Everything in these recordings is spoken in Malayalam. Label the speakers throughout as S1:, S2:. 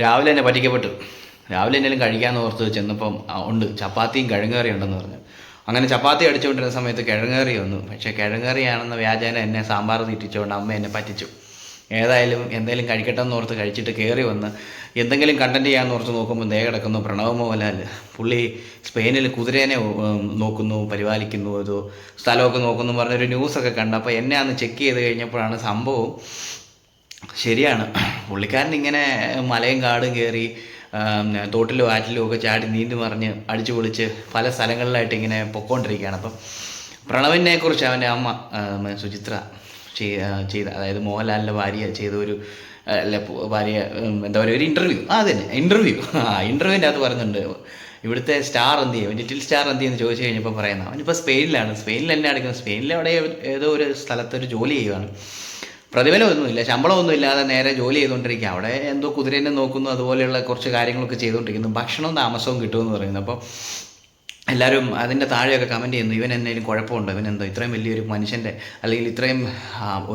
S1: രാവിലെ തന്നെ പറ്റിക്കപ്പെട്ടു. രാവിലെ എന്തെങ്കിലും കഴിക്കാമെന്ന് ഓർത്ത് ചെന്നപ്പം ഉണ്ട് ചപ്പാത്തിയും കിഴങ്ങേറി ഉണ്ടെന്ന് പറഞ്ഞു. അങ്ങനെ ചപ്പാത്തി അടിച്ചുകൊണ്ടിരുന്ന സമയത്ത് കിഴങ്ങേറി വന്നു. പക്ഷേ കിഴങ്ങേറിയാണെന്ന വ്യാജേന എന്നെ സാമ്പാർ തീറ്റിച്ചുകൊണ്ട് അമ്മ എന്നെ പറ്റിച്ചു. ഏതായാലും എന്തെങ്കിലും കഴിക്കട്ടെ എന്ന് ഓർത്ത് കഴിച്ചിട്ട് കയറി വന്ന് എന്തെങ്കിലും കണ്ടൻറ്റ് ചെയ്യാമെന്ന് ഓർത്ത് നോക്കുമ്പോൾ ദേ കിടക്കുന്നു പ്രണവ് മോഹൻലാൽ. പുള്ളി സ്പെയിനിൽ കുതിരേനെ നോക്കുന്നു, പരിപാലിക്കുന്നു, ഒരു സ്ഥലമൊക്കെ നോക്കുന്നു പറഞ്ഞൊരു ന്യൂസൊക്കെ കണ്ടു. അപ്പോൾ എന്നെ അന്ന് ചെക്ക് ചെയ്ത് കഴിഞ്ഞപ്പോഴാണ് സംഭവം ശരിയാണ്. പുള്ളിക്കാരൻ ഇങ്ങനെ മലയും കാടും കയറി തോട്ടിലും ആറ്റിലും ഒക്കെ ചാടി നീന്തി മറിഞ്ഞ് അടിച്ചു പൊളിച്ച് പല സ്ഥലങ്ങളിലായിട്ട് ഇങ്ങനെ പൊക്കോണ്ടിരിക്കുകയാണ്. അപ്പം പ്രണവിനെ കുറിച്ച് അവൻ്റെ അമ്മ സുചിത്ര ചെയ്ത, അതായത് മോഹൻലാലിൻ്റെ ഭാര്യ ചെയ്ത ഒരു ഭാര്യ എന്താ പറയുക, ഒരു ഇൻ്റർവ്യൂ, തന്നെ ഇൻ്റർവ്യൂവിൻ്റെ അകത്ത് പറയുന്നുണ്ട് ഇവിടുത്തെ സ്റ്റാർ എന്ത് ചെയ്യും, ലിറ്റിൽ സ്റ്റാർ എന്ത് ചെയ്യുമെന്ന് ചോദിച്ചു കഴിഞ്ഞപ്പോൾ പറയുന്നത് അവനിപ്പോൾ സ്പെയിനിൽ തന്നെ അടിക്കുന്നത്. സ്പെയിനിൽ അവിടെ ഏതോ ഒരു സ്ഥലത്തൊരു ജോലി ചെയ്യുകയാണ്. പ്രതിഫലമൊന്നുമില്ല, ശമ്പളമൊന്നും ഇല്ലാതെ നേരെ ജോലി ചെയ്തുകൊണ്ടിരിക്കുക. അവിടെ എന്തോ കുതിരേനെ നോക്കുന്നു, അതുപോലെയുള്ള കുറച്ച് കാര്യങ്ങളൊക്കെ ചെയ്തുകൊണ്ടിരിക്കുന്നു. ഭക്ഷണവും താമസവും കിട്ടുമെന്ന് പറയുന്നു. അപ്പോൾ എല്ലാവരും അതിൻ്റെ താഴെയൊക്കെ കമൻറ്റ് ചെയ്യുന്നു, ഇവൻ എന്തെങ്കിലും കുഴപ്പമുണ്ടോ, ഇവനെന്തോ ഇത്രയും വലിയൊരു മനുഷ്യൻ്റെ അല്ലെങ്കിൽ ഇത്രയും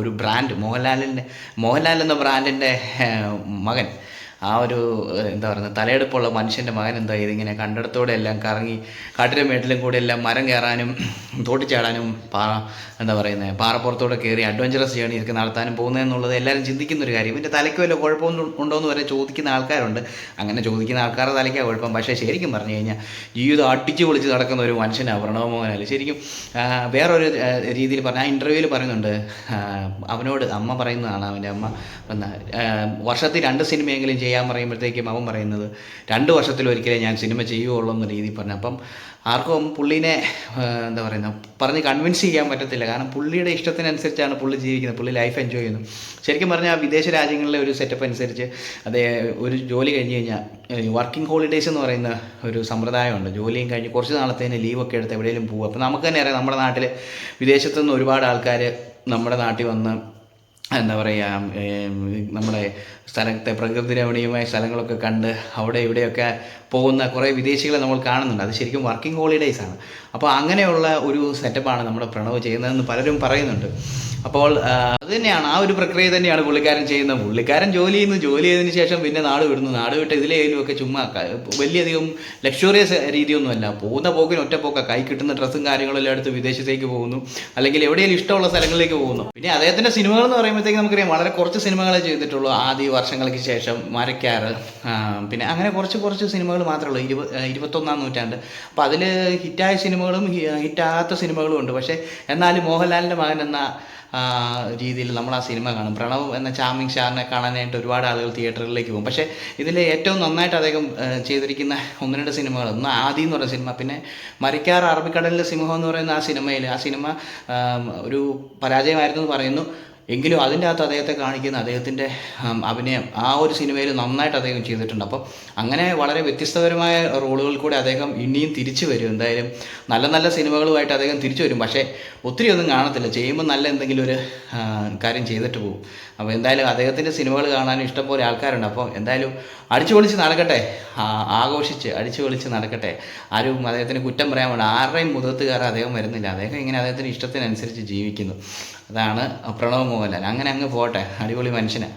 S1: ഒരു ബ്രാൻഡ് മോഹൻലാൽ എന്ന ബ്രാൻഡിൻ്റെ മകൻ, ആ ഒരു എന്താ പറയുന്നത് തലയെടുപ്പുള്ള മനുഷ്യൻ്റെ മകൻ എന്താ ഇതിങ്ങനെ കണ്ടിടത്തോടെ എല്ലാം കറങ്ങി കാട്ടിലും മേട്ടിലും കൂടെ എല്ലാം മരം കയറാനും തോട്ടിച്ചാടാനും എന്താ പറയുന്നത് പാറപ്പുറത്തോടെ കയറി അഡ്വഞ്ചറസ് ജേണി ഒക്കെ നടത്താനും പോകുന്നതെന്നുള്ളത് എല്ലാവരും ചിന്തിക്കുന്നൊരു കാര്യം. ഇവൻ്റെ തലയ്ക്ക് വല്ല കുഴപ്പമൊന്നും ഉണ്ടോയെന്ന് വരെ ചോദിക്കുന്ന ആൾക്കാരുണ്ട്. അങ്ങനെ ചോദിക്കുന്ന ആൾക്കാരുടെ തലയ്ക്കാണ് കുഴപ്പം. പക്ഷേ ശരിക്കും പറഞ്ഞു കഴിഞ്ഞാൽ ജീവിതം അടിച്ചു പൊളിച്ച് നടക്കുന്ന ഒരു മനുഷ്യനാണ് പ്രണവ് മോഹൻലാൽ. ശരിക്കും വേറൊരു രീതിയിൽ പറഞ്ഞാൽ ആ ഇൻ്റർവ്യൂവിൽ പറയുന്നുണ്ട്, അവനോട് അമ്മ പറയുന്നതാണ്, അവൻ്റെ അമ്മ വർഷത്തിൽ 2 സിനിമയെങ്കിലും ചെയ്യാൻ പറയുമ്പോഴത്തേക്കും അവൻ പറയുന്നത് 2 വർഷത്തിലൊരിക്കലേ ഞാൻ സിനിമ ചെയ്യുകയുള്ളൂ എന്ന രീതിയിൽ പറഞ്ഞു. അപ്പം ആർക്കും പുള്ളീനെ എന്താ പറയുന്നത് പറഞ്ഞ് കൺവിൻസ് ചെയ്യാൻ പറ്റത്തില്ല. കാരണം പുള്ളിയുടെ ഇഷ്ടത്തിനനുസരിച്ചാണ് പുള്ളി ജീവിക്കുന്നത്, പുള്ളി ലൈഫ് എൻജോയ് ചെയ്യുന്നു. ശരിക്കും പറഞ്ഞാൽ വിദേശ രാജ്യങ്ങളിലെ ഒരു സെറ്റപ്പ് അനുസരിച്ച് ഒരു ജോലി കഴിഞ്ഞ് കഴിഞ്ഞാൽ വർക്കിംഗ് ഹോളിഡേയ്സ് എന്ന് പറയുന്ന ഒരു സമ്പ്രദായമുണ്ട്. ജോലിയും കഴിഞ്ഞ് കുറച്ച് നാളത്തേന് ലീവൊക്കെ എടുത്ത് എവിടെയെങ്കിലും പോകും. അപ്പോൾ നമുക്ക് തന്നെ അറിയാം, നമ്മുടെ നാട്ടിൽ വിദേശത്തു നിന്ന് ഒരുപാട് ആൾക്കാർ നമ്മുടെ നാട്ടിൽ വന്ന് എന്താ പറയുക നമ്മുടെ സ്ഥലത്തെ പ്രകൃതി രമണീയമായ സ്ഥലങ്ങളൊക്കെ കണ്ട് അവിടെ ഇവിടെയൊക്കെ പോകുന്ന കുറേ വിദേശികളെ നമ്മൾ കാണുന്നുണ്ട്. അത് ശരിക്കും വർക്കിംഗ് ഹോളിഡേയ്സാണ്. അപ്പോൾ അങ്ങനെയുള്ള ഒരു സെറ്റപ്പാണ് നമ്മുടെ പ്രണവ് ചെയ്യുന്നതെന്ന് പലരും പറയുന്നുണ്ട്. അപ്പോൾ അത് തന്നെയാണ്, ആ ഒരു പ്രക്രിയ തന്നെയാണ് പുള്ളിക്കാരൻ ചെയ്യുന്നത്. പുള്ളിക്കാരൻ ജോലി ചെയ്തതിന് ശേഷം പിന്നെ നാട് വിട്ട് ഇതിലേലുമൊക്കെ ചുമ്മാ വലിയധികം ലക്ഷറിയസ് രീതിയൊന്നുമല്ല. പോകുന്ന പോക്കിന് ഒറ്റപ്പോക്ക, കൈ കിട്ടുന്ന ഡ്രസ്സും കാര്യങ്ങളെല്ലാം എടുത്ത് വിദേശത്തേക്ക് പോകുന്നു, അല്ലെങ്കിൽ എവിടെയെങ്കിലും ഇഷ്ടമുള്ള സ്ഥലങ്ങളിലേക്ക് പോകുന്നു. പിന്നെ അദ്ദേഹത്തിൻ്റെ സിനിമകൾ എന്ന് പറയുമ്പോഴത്തേക്ക് നമുക്കറിയാം വളരെ കുറച്ച് സിനിമകളെ ചെയ്തിട്ടുള്ളൂ. ആദ്യ വർഷങ്ങൾക്ക് ശേഷം മരക്കാറ്, പിന്നെ അങ്ങനെ കുറച്ച് സിനിമകൾ മാത്രമേ ഉള്ളൂ 21ാം നൂറ്റാണ്ട്. അപ്പോൾ അതിൽ ഹിറ്റായ സിനിമകളും ഹിറ്റാകാത്ത സിനിമകളും ഉണ്ട്. പക്ഷേ എന്നാലും മോഹൻലാലിൻ്റെ മകൻ എന്ന രീതിയിൽ നമ്മൾ ആ സിനിമ കാണും. പ്രണവ് എന്ന ചാമിങ് സ്റ്റാറിനെ കാണാനായിട്ട് ഒരുപാട് ആളുകൾ തിയേറ്ററുകളിലേക്ക് പോകും. പക്ഷേ ഇതിൽ ഏറ്റവും നന്നായിട്ട് അദ്ദേഹം ചെയ്തിരിക്കുന്ന 1-2 സിനിമകൾ, ഒന്ന് ആദി എന്ന് പറയുന്ന സിനിമ, പിന്നെ മരിക്കാർ അറബിക്കടലിലെ സിംഹം എന്ന് പറയുന്ന ആ സിനിമ ഒരു പരാജയമായിരുന്നു എന്ന് പറയുന്നു. എങ്കിലും അതിൻ്റെ അകത്ത് അദ്ദേഹത്തെ കാണിക്കുന്ന അദ്ദേഹത്തിൻ്റെ അഭിനയം ആ ഒരു സിനിമയിൽ നന്നായിട്ട് അദ്ദേഹം ചെയ്തിട്ടുണ്ട്. അപ്പോൾ അങ്ങനെ വളരെ വ്യത്യസ്തപരമായ റോളുകളിൽ കൂടെ അദ്ദേഹം ഇനിയും തിരിച്ചു വരും. എന്തായാലും നല്ല നല്ല സിനിമകളുമായിട്ട് അദ്ദേഹം തിരിച്ചു വരും. പക്ഷേ ഒത്തിരി ഒന്നും കാണത്തില്ല, ചെയ്യുമ്പോൾ നല്ല എന്തെങ്കിലും ഒരു കാര്യം ചെയ്തിട്ട് പോകും. അപ്പോൾ എന്തായാലും അദ്ദേഹത്തിൻ്റെ സിനിമകൾ കാണാനും ഇഷ്ടംപോലെ ആൾക്കാരുണ്ട്. അപ്പോൾ എന്തായാലും അടിച്ചു പൊളിച്ച് നടക്കട്ടെ, ആഘോഷിച്ച് അടിച്ചു പൊളിച്ച് നടക്കട്ടെ. ആരും അദ്ദേഹത്തിന് കുറ്റം പറയാൻ വേണ്ട, ആരുടെയും മുഖത്ത് കയറാൻ അദ്ദേഹം വരുന്നില്ല. അദ്ദേഹം ഇങ്ങനെ അദ്ദേഹത്തിൻ്റെ ഇഷ്ടത്തിനനുസരിച്ച് ജീവിക്കുന്നു. അതാണ് പ്രണവ് മോഹൻലാൽ. അങ്ങനെ അങ്ങ് പോട്ടെ, അടിപൊളി മനുഷ്യനാണ്.